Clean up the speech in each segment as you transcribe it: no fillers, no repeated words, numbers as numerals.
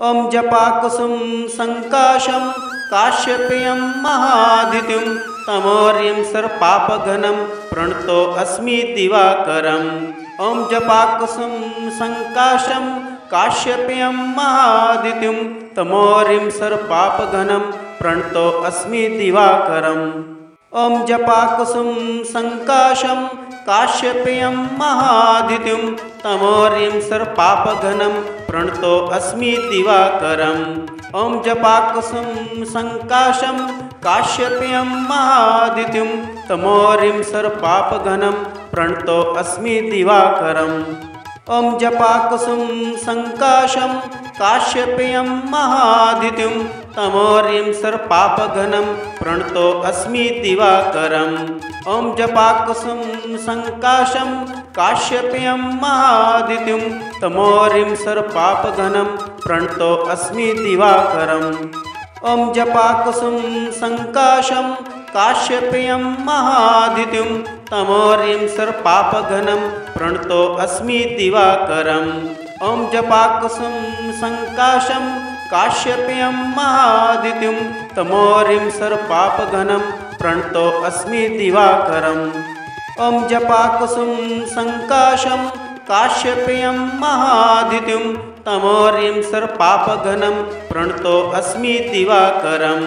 ॐ जपाकुसुम संकाशं काश्यपेयं महादित्युं तमोर्यं सर्पापघनं प्रणतो अस्मि दिवाकरम्। ॐ जपाकुसुम संकाशं काश्यपेयं महादित्युं तमोर्यं सर्पापघनं प्रणतो अस्मि दिवाकरम्। ॐ जपाकुसुम संकाशं काश्यपेयं महादित्युं तमोर्यं सर्पापघनं प्रणतो अस्मि दिवाकरम्। ॐ जपाकुसुम संकाशं काश्यपेयं महादित्युं तमोर्यं सर्पापघनं प्रणतो अस्मि दिवाकरम्। ॐ जपाकुसुम संकाशं काश्यपेयं महादित्युं तमोर्यं सर्पापघनं प्रणतो अस्मि दिवाकरम्। ॐ जपाकुसुम संकाशं काश्यपेयं महादित्युं तमोर्यं सर्पापघनं प्रणतो अस्मि दिवाकरम्। ॐ जपाकुसुम संकाशं काश्यपेयं महादित्युं तमोर्यं सर्पापघनं प्रणतो अस्मि दिवाकरम्। ॐ जपाकुसुम संकाशं काश्यपेयं महादित्युं तमोर्यं सर्पापघनं प्रणतो अस्मि दिवाकरम्। ॐ जपाकुसुम संकाशं काश्यपेयं महादित्युं तमोर्यं सर्पापघनं प्रणतो अस्मि दिवाकरम्।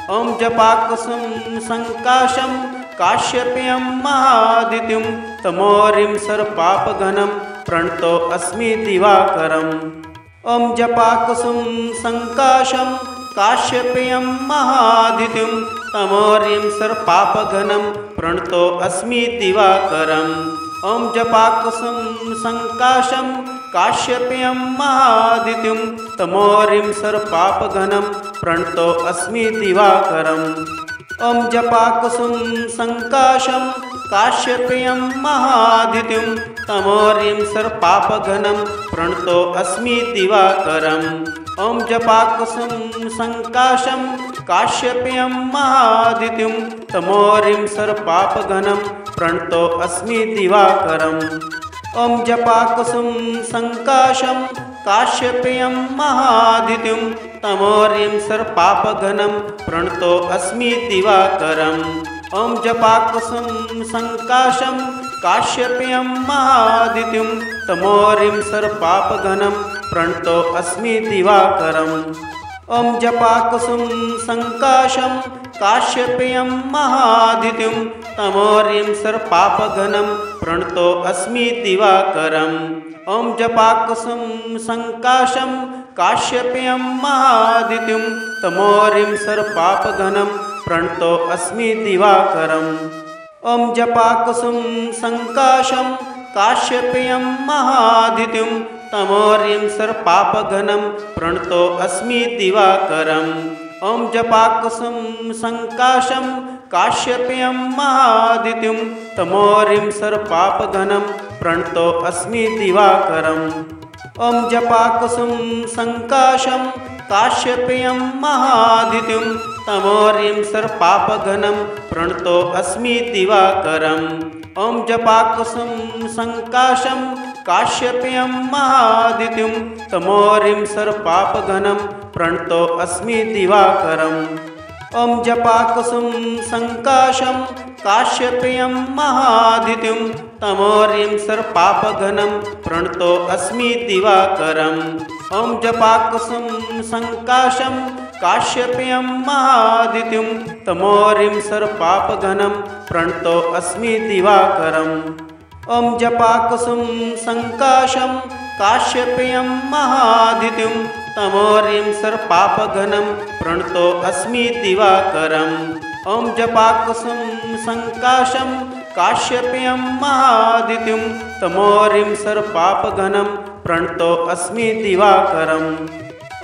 ॐ जपाकुसुम संकाशं काश्यपेयं महादित्युं तमोर्यं सर्पापघनं प्रणतो अस्मि दिवाकरम्। ॐ जपाकुसुम संकाशं काश्यपेयं महादित्युं तमोर्यं सर्पापघनं प्रणतो अस्मि दिवाकरम्। ॐ जपाकुसुम संकाशं काश्यपेयं महादित्युं तमोर्यं सर्पापघनं प्रणतो अस्मि दिवाकरम्। ॐ जपाकुसुम संकाशं काश्यपेयं महादित्युं तमोर्यं सर्पापघनं प्रणतो अस्मि दिवाकरम्। ॐ जपाकुसुम संकाशं काश्यपेयं महादित्युं तमोर्यं सर्पापघनं प्रणतो अस्मि दिवाकरम्। ॐ जपाकुसुम संकाशं काश्यपेयं महादित्युं तमोर्यं सर्पापघनं प्रणतो अस्मि दिवाकरम्। ॐ जपाकुसुम संकाशं काश्यपेयं महादित्युं तमोर्यं सर्पापघनं प्रणतो अस्मि दिवाकरम्। ॐ जपाकुसुम संकाशं काश्यपेयं महादित्युं तमोर्यं सर्पापघनं प्रणतो अस्मि दिवाकरम्। ॐ जपाकुसुम संकाशं काश्यपेयं महादित्युं तमोर्यं सर्पापघनं प्रणतो अस्मि दिवाकरम्। ॐ जपाकुसुम संकाशं काश्यपेयं महादित्युं तमोर्यं सर्पापघनं प्रणतो अस्मि दिवाकरम्। ॐ जपाकुसुम संकाशं काश्यपेयं महादित्युं तमोर्यं सर्पापघनं प्रणतो अस्मि दिवाकरम्। ॐ जपाकुसुम संकाशं काश्यपेयं महादित्युं तमोर्यं सर्पापघनं प्रणतो अस्मि दिवाकरम्। ॐ जपाकुसुम संकाशं काश्यपेयं महादित्युं तमोर्यं सर्पापघनं प्रणतो अस्मि दिवाकरम्। ॐ जपाकुसुम संकाशं काश्यपेयं महादित्युं तमोर्यं सर्पापघनं प्रणतो अस्मि दिवाकरम्। ॐ जपाकुसुम संकाशं काश्यपेयं महादित्युं तमोर्यं सर्पापघनं प्रणतो अस्मि दिवाकरम्। ॐ जपाकुसुम संकाशं काश्यपेयं महादित्युं तमोर्यं सर्पापघनं प्रणतो अस्मि दिवाकरम्। ॐ जपाकुसुम संकाशं काश्यपेयं महादित्युं तमोर्यं सर्पापघनं प्रणतो अस्मि दिवाकरम्।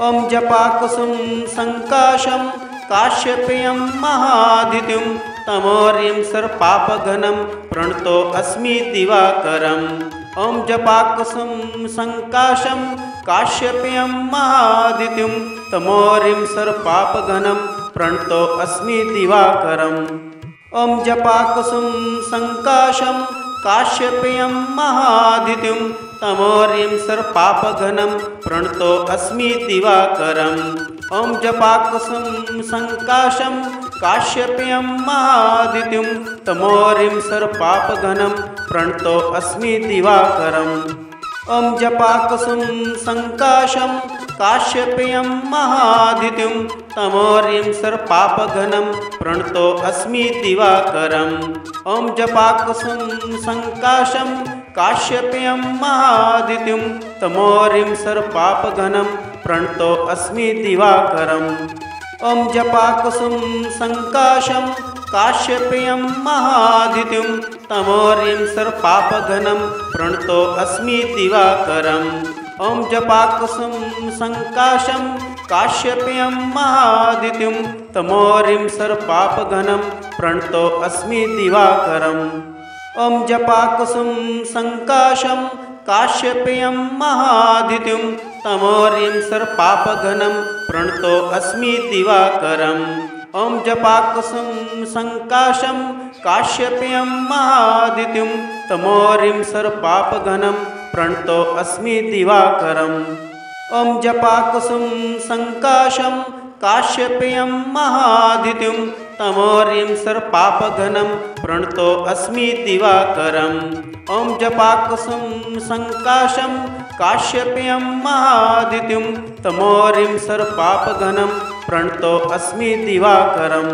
ॐ जपाकुसुम संकाशं काश्यपेयं महादित्युं तमोर्यं सर्पापघनं प्रणतो अस्मि दिवाकरम्। ॐ जपाकुसुम संकाशं काश्यपेयं महादित्युं तमोर्यं सर्पापघनं प्रणतो अस्मि दिवाकरम्। ॐ जपाकुसुम संकाशं काश्यपेयं महादित्युं तमोर्यं सर्पापघनं प्रणतो अस्मि दिवाकरम् ॐ जपाकुसुम संकाशं काश्यपेयं महादित्युं तमोर्यं सर्पापघनं प्रणतो अस्मि दिवाकरम् ॐ जपाकुसुम संकाशं काश्यपेयं महादित्युं तमोर्यं सर्पापघनं प्रणतो अस्मि दिवाकरम् ॐ जपाकुसुम संकाशं काश्यपेयं महादित्युं तमोर्यं सर्पापघनं प्रणतो अस्मि दिवाकरम् ॐ जपाकुसुम संकाशं काश्यपेयं महादित्युं तमोर्यं सर्पापघनं प्रणतो अस्मि दिवाकरम् ॐ जपाकुसुम संकाशं काश्यपेयं महादित्युं तमोर्यं सर्पापघनं प्रणतो अस्मि दिवाकरम् ॐ जपाकुसुम संकाशं काश्यपेयं महादित्युं तमोर्यं सर्पापघनं प्रणतो अस्मि दिवाकरम् ॐ जपाकुसुम संकाशं काश्यपेयं महादित्युं तमोर्यं सर्पापघनं प्रणतो अस्मि दिवाकरम् ॐ जपाकुसुम संकाशं काश्यपेयं महादित्युं तमोर्यं सर्पापघनं प्रणतो अस्मि दिवाकरम् ॐ जपाकुसुम संकाशं काश्यपेयं महादित्युं तमोर्यं सर्पापघनं प्रणतो अस्मि दिवाकरम्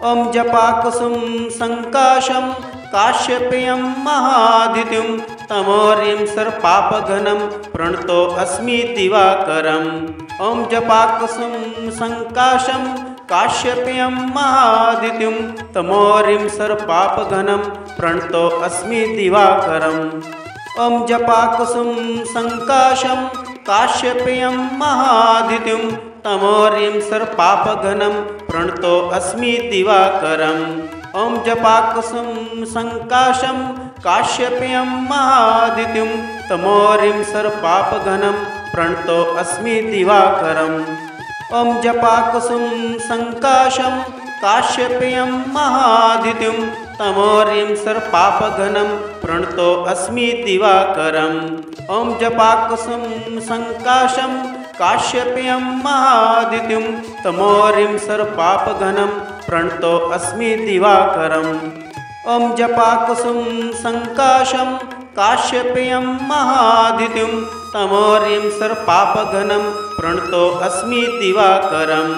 ॐ जपाकुसुम संकाशं काश्यपेयं महादित्युं तमोर्यं सर्पापघनं प्रणतो अस्मि दिवाकरम् ॐ जपाकुसुम संकाशं काश्यपेयं महादित्युं तमोर्यं सर्पापघनं प्रणतो अस्मि दिवाकरम् ॐ जपाकुसुम संकाशं काश्यपेयं महादित्युं तमोर्यं सर्पापघनं प्रणतो अस्मि दिवाकरम् ॐ जपाकुसुम संकाशं काश्यपेयं महादित्युं तमोर्यं सर्पापघनं प्रणतो अस्मि दिवाकरम् ॐ जपाकुसुम संकाशं काश्यपेयं महादित्युं तमोर्यं सर्पापघनं प्रणतो अस्मि दिवाकरम् ॐ जपाकुसुम संकाशं काश्यपेयं महादित्युं तमोर्यं सर्पापघनं प्रणतो अस्मि दिवाकरम् ॐ जपाकुसुम संकाशं काश्यपेयं महादित्युं तमोर्यं सर्पापघनं प्रणतो अस्मि दिवाकरम्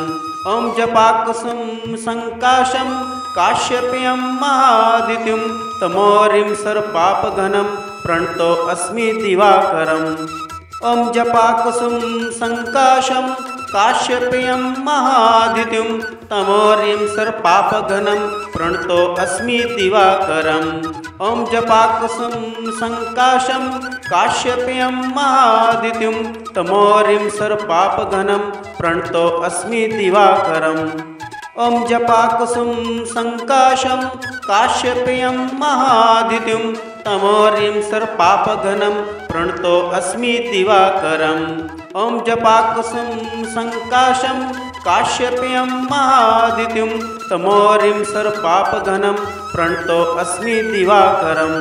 ॐ जपाकुसुम संकाशं काश्यपेयं महादित्युं तमोर्यं सर्पापघनं प्रणतो अस्मि दिवाकरम् ॐ जपाकुसुम संकाशं काश्यपेयं महादित्युं तमोर्यं सर्पापघनं प्रणतो अस्मि दिवाकरम् ॐ जपाकुसुम संकाशं काश्यपेयं महादित्युं तमोर्यं सर्पापघनं प्रणतो अस्मि दिवाकरम् ॐ जपाकुसुम संकाशं काश्यपेयं महादित्युं तमोर्यं सर्पापघनं प्रणतो अस्मि दिवाकरम् ॐ जपाकुसुम संकाशं काश्यपेयं महादित्युं तमोर्यं सर्पापघनं प्रणतो अस्मि दिवाकरम्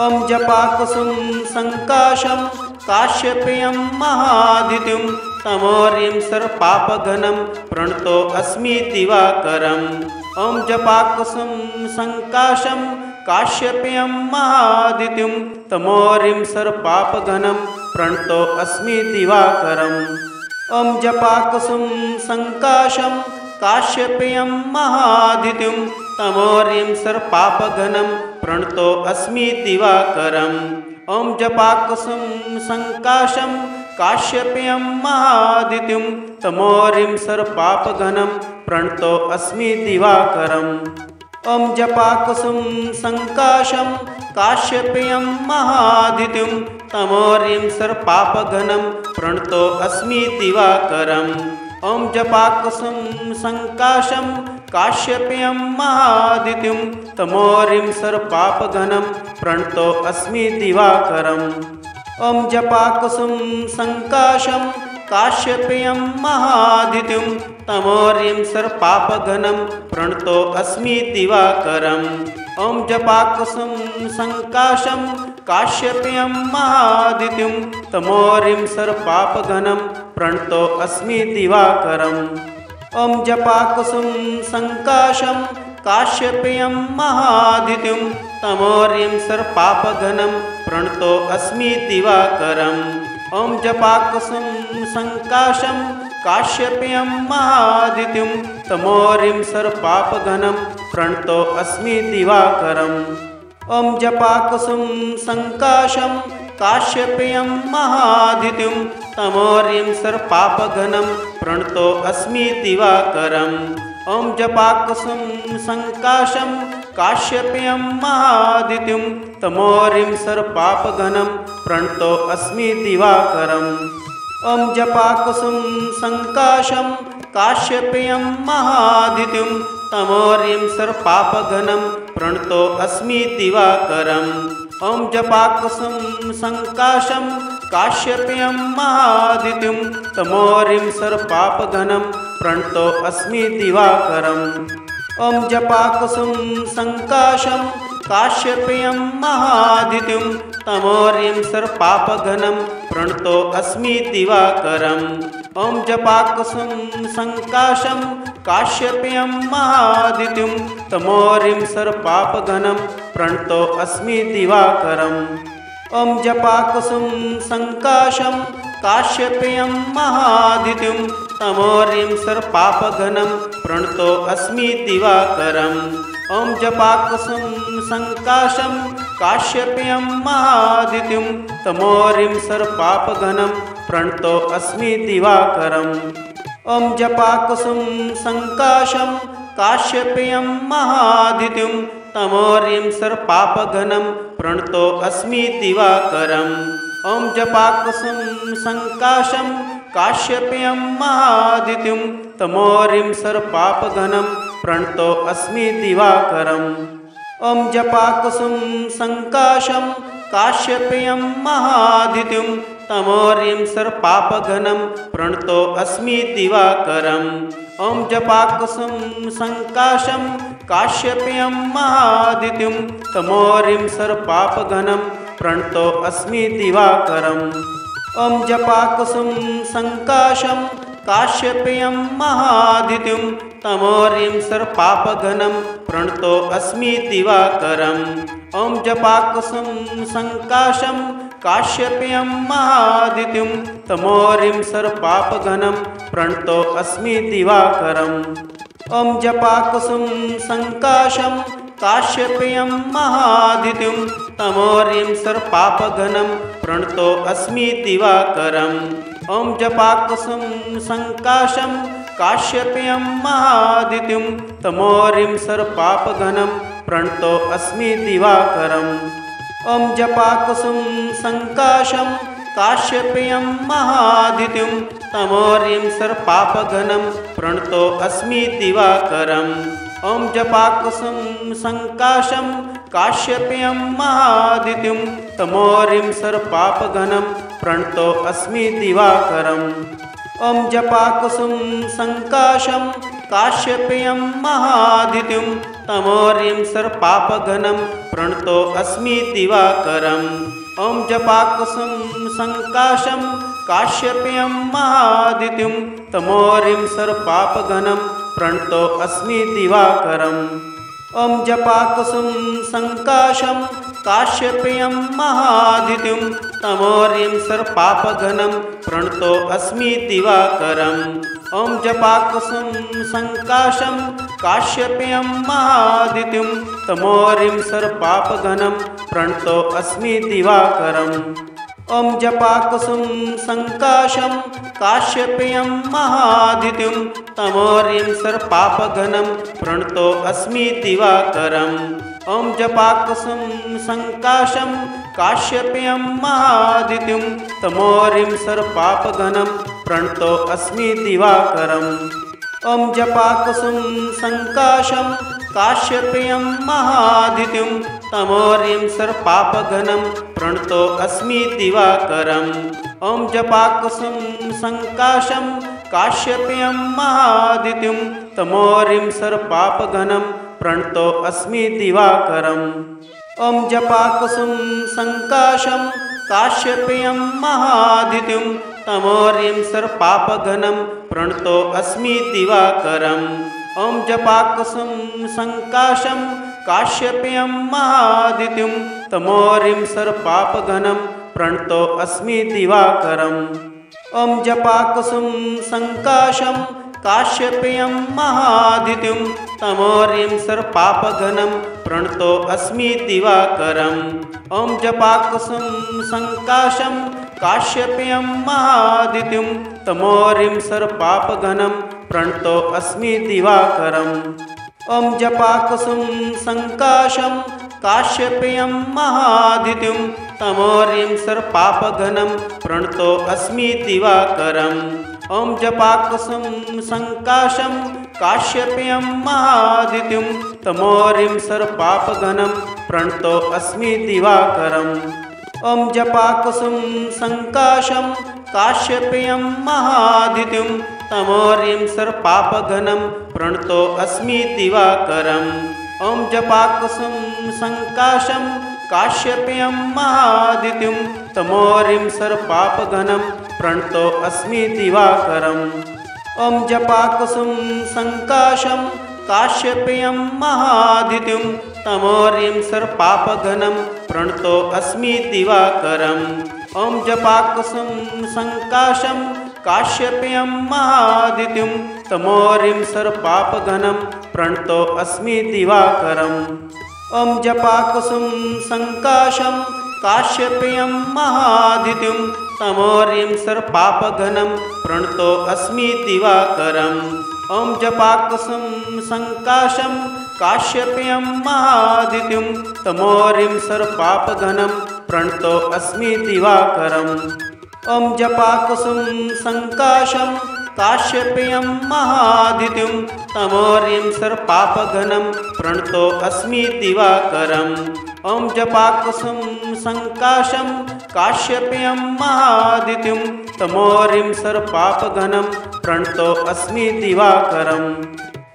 ॐ जपाकुसुम संकाशं काश्यपेयं महादित्युं तमोर्यं सर्पापघनं प्रणतो अस्मि दिवाकरम् ॐ जपाकुसुम संकाशं काश्यपेयं महादित्युं तमोर्यं सर्पापघनं प्रणतो अस्मि दिवाकरम् ॐ जपाकुसुम संकाशं काश्यपेयं महादित्युं तमोर्यं सर्पापघनं प्रणतो अस्मि दिवाकरम् ॐ जपाकुसुम संकाशं काश्यपेयं महादित्युं तमोर्यं सर्पापघनं प्रणतो अस्मि दिवाकरम् ॐ जपाकुसुम संकाशं काश्यपेयं महादित्युं तमोर्यं सर्पापघनं प्रणतो अस्मि दिवाकरम् ॐ जपाकुसुम संकाशं काश्यपेयं महादित्युं तमोर्यं सर्पापघनं प्रणतो अस्मि दिवाकरम् ॐ जपाकुसुम संकाशं काश्यपेयं महादित्युं तमोर्यं सर्पापघनं प्रणतो अस्मि दिवाकरम् ॐ जपाकुसुम संकाशं काश्यपेयं महादित्युं तमोरिं सर्पापघनं प्रणतो अस्मि दिवाकरम् ॐ जपाकुसुम संकाशं काश्यपेयं महादित्युं तमोरिं सर्पापघनं प्रणतो अस्मि दिवाकरम् ॐ जपाकुसुम संकाशं काश्यपेयं महादित्युं तमोरिं सर्पापघनं प्रणतो अस्मि दिवाकरम् ॐ जपाकुसुम संकाशं काश्यपेयं महादित्युं तमोरिं सर्पापघनं प्रणतो अस्मि दिवाकरम् ॐ जपाकुसुम संकाशं काश्यपेयं महादित्युं तमोरिं सर्पापघनं प्रणतो अस्मि दिवाकरम् ॐ जपाकुसुम संकाशं काश्यपेयं महादित्युं तमोरिं सर्पापघनं प्रणतो अस्मि दिवाकरम् ॐ जपाकुसुम संकाशं काश्यपेयं महादित्युं तमोरिं सर्पापघनं प्रणतो अस्मि दिवाकरम् ॐ जपाकुसुम संकाशं काश्यपेयं महादित्युं तमोरिं सर्पापघनं प्रणतो अस्मि दिवाकरम् ॐ जपाकुसुम संकाशं काश्यपेयं महादित्युं तमोरिं सर्पापघनं प्रणतो अस्मि दिवाकरम् ॐ जपाकुसुम संकाशं काश्यपेयं महादित्युं तमोरिं सर्पापघनं प्रणतो अस्मि दिवाकरम् ॐ जपाकुसुम संकाशं काश्यपेयं महादित्युं तमोरिं सर्पापघनं प्रणतो अस्मि दिवाकरम् ॐ जपाकुसुम संकाशं काश्यपेयं महादित्युं तमोरिं सर्पापघनं प्रणतो अस्मि दिवाकरम् ॐ जपाकुसुम संकाशं काश्यपेयं महादित्युं तमोरिं सर्पापघनं प्रणतो अस्मि दिवाकरम् ॐ जपाकुसुम संकाशं काश्यपेयं महादित्युं तमोरिं सर्पापघनं प्रणतो अस्मि दिवाकरम् ॐ जपाकुसुम संकाशं काश्यपेयं महादित्युं तमोरिं सर्पापघनं प्रणतो अस्मि दिवाकरम् ॐ जपाकुसुम संकाशं काश्यपेयं महादित्युं तमोरिं सर्पापघनं प्रणतो अस्मि दिवाकरम् ॐ जपाकुसुम संकाशं काश्यपेयं महादित्युं तमोरिं सर्पापघनं प्रणतो अस्मि दिवाकरम् ॐ जपाकुसुम संकाशं काश्यपेयं महादित्युं तमोरिं सर्पापघनं प्रणतो अस्मि दिवाकरम् ॐ जपाकुसुम संकाशं काश्यपेयं महादित्युं तमोरिं सर्पापघनं प्रणतो अस्मि दिवाकरम् ॐ जपाकुसुम संकाशं काश्यपेयं महादित्युं तमोरिं सर्पापघनं प्रणतो अस्मि दिवाकरम् ॐ जपाकुसुम संकाशं काश्यपेयं महादित्युं तमोरिं सर्पापघनं प्रणतो अस्मि दिवाकरम् ॐ जपाकुसुम संकाशं काश्यपेयं महादित्युं तमोरिं सर्पापघनं प्रणतो अस्मि दिवाकरम् ॐ जपाकुसुम संकाशं काश्यपेयं महादित्युं तमोरिं सर्पापघनं प्रणतो अस्मि दिवाकरम् ॐ जपाकुसुम संकाशं काश्यपेयं महादित्युं तमोरिं सर्पापघनं प्रणतो अस्मि दिवाकरम् ॐ जपाकुसुम संकाशं काश्यपेयं महादित्युं तमोरिं सर्पापघनं प्रणतो अस्मि दिवाकरम् ॐ जपाकुसुम संकाशं काश्यपेयं महादित्युं तमोरिं सर्पापघनं प्रणतो अस्मि दिवाकरम् ॐ जपाकुसुम संकाशं काश्यपेयं महादित्युं तमोरिं सर्पापघनं प्रणतो अस्मि दिवाकरम् ॐ जपाकुसुम संकाशं काश्यपेयं महादित्युं तमोरिं सर्पापघनं प्रणतो अस्मि दिवाकरम् ॐ जपाकुसुम संकाशं काश्यपेयं महादित्युं तमोरिं सर्पापघनं प्रणतो अस्मि दिवाकरम्। ॐ जपाकुसुम संकाशं काश्यपेयं महादित्युं तमोर्यं सर्पापघनं प्रणतो अस्मि दिवाकरम्। ॐ जपाकुसुम संकाशं काश्यपेयं महादित्युं तमोर्यं सर्पापघनं प्रणतो अस्मि दिवाकरम्। ॐ जपाकुसुम संकाशं काश्यपेयं महादित्युं तमोर्यं सर्पापघनं प्रणतो अस्मि दिवाकरम्। ॐ जपाकुसुम संकाशं काश्यपेयं महादित्युं तमोर्यं सर्पापघनं प्रणतो अस्मि दिवाकरम्। ॐ जपाकुसुम संकाशं काश्यपेयं महादित्युं तमोर्यं सर्पापघनं प्रणतो अस्मि दिवाकरम्। ॐ जपाकुसुम संकाशं काश्यपेयं महादित्युं तमोर्यं सर्पापघनं प्रणतो अस्मि दिवाकरम्। ॐ जपाकुसुम संकाशं काश्यपेयं महादित्युं तमोर्यं सर्पापघनं प्रणतो अस्मि दिवाकरम्। ॐ जपाकुसुम संकाशं काश्यपेयं महादित्युं तमोर्यं सर्पापघनं प्रणतो अस्मि दिवाकरम्। ॐ जपाकुसुम संकाशं काश्यपेयं महादित्युं तमोर्यं सर्पापघनं प्रणतो अस्मि दिवाकरम्। ॐ जपाकुसुम संकाशं काश्यपेयं महादित्युं तमोर्यं सर्पापघनं प्रणतो अस्मि दिवाकरम्। ॐ जपाकुसुम संकाशं काश्यपेयं महादित्युं तमोर्यं सर्पापघनं प्रणतो अस्मि दिवाकरम्। ॐ जपाकुसुम संकाशं काश्यपेयं महादित्युं तमोर्यं सर्पापघनं प्रणतो अस्मि दिवाकरम्। ॐ जपाकुसुम संकाशं काश्यपेयं महादित्युं तमोर्यं सर्पापघनं प्रणतो अस्मि दिवाकरम्। ॐ जपाकुसुम संकाशं काश्यपेयं महादित्युं तमोर्यं सर्पापघनं प्रणतो अस्मि दिवाकरम्।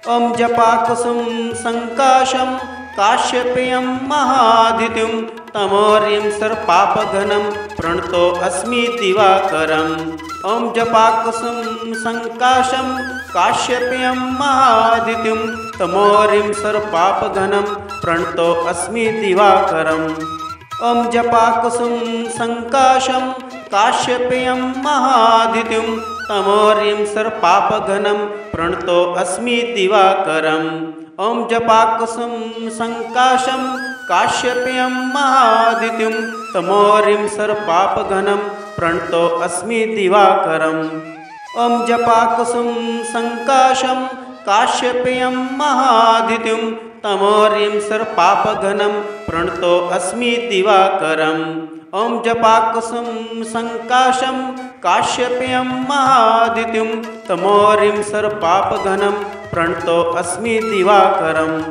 ॐ जपाकुसुम संकाशं काश्यपेयं महादित्युं तमोर्यं सर्पापघनं प्रणतो अस्मि दिवाकरम्। ॐ जपाकुसुम संकाशं काश्यपेयं महादित्युं तमोर्यं सर्पापघनं प्रणतो अस्मि दिवाकरम्। ॐ जपाकुसुम संकाशं काश्यपेयं महादित्युं तमोर्यं सर्पापघनं प्रणतो अस्मि दिवाकरम्। ॐ जपाकुसुम संकाशं काश्यपेयं महादित्युं तमोर्यं सर्पापघनं प्रणतो अस्मि दिवाकरम्। ॐ जपाकुसुम संकाशं काश्यपेयं महादित्युं तमोर्यं सर्पापघनं प्रणतो अस्मि दिवाकरम्। ॐ जपाकुसुम संकाशं काश्यपेयं महादित्युं तमोर्यं सर्पापघनं प्रणतो अस्मि दिवाकरम्।